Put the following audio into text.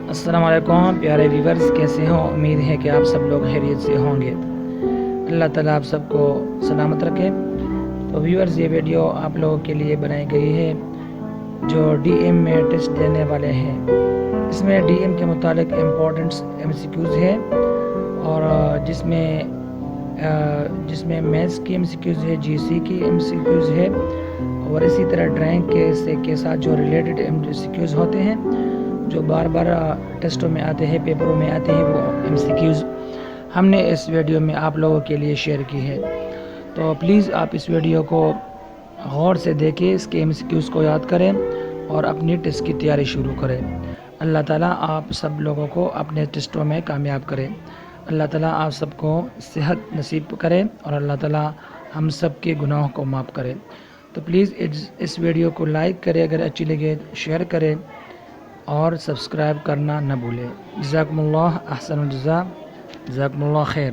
السلام علیکم پیارے ویورز، کیسے ہوں؟ امید ہے کہ آپ سب لوگ خیریت سے ہوں گے۔ اللہ تعالیٰ آپ سب کو سلامت رکھے۔ تو ویورز، یہ ویڈیو آپ لوگوں کے لیے بنائی گئی ہے جو ڈی ایم میں ٹیسٹ دینے والے ہیں۔ اس میں ڈی ایم کے متعلق امپورٹنٹ MCQs ہے، اور جس میں میتھس کی MCQs ہے، GC کی MCQs ہے، اور اسی طرح ڈرائنگ کے ساتھ جو ریلیٹڈ MCQs ہوتے ہیں جو بار بار ٹیسٹوں میں آتے ہیں، پیپروں میں آتے ہیں، وہ MCQs ہم نے اس ویڈیو میں آپ لوگوں کے لیے شیئر کی ہے۔ تو پلیز آپ اس ویڈیو کو غور سے دیکھیں، اس کے MCQs کو یاد کریں اور اپنی ٹیسٹ کی تیاری شروع کریں۔ اللہ تعالیٰ آپ سب لوگوں کو اپنے ٹیسٹوں میں کامیاب کرے۔ اللہ تعالیٰ آپ سب کو صحت نصیب کرے، اور اللہ تعالیٰ ہم سب کے گناہوں کو معاف کرے۔ تو پلیز اس ویڈیو کو لائک کرے، اگر اچھی لگے شیئر کرے، اور سبسکرائب کرنا نہ بھولیں۔ جزاکم اللہ احسن الجزا، جزاکم اللہ خیر۔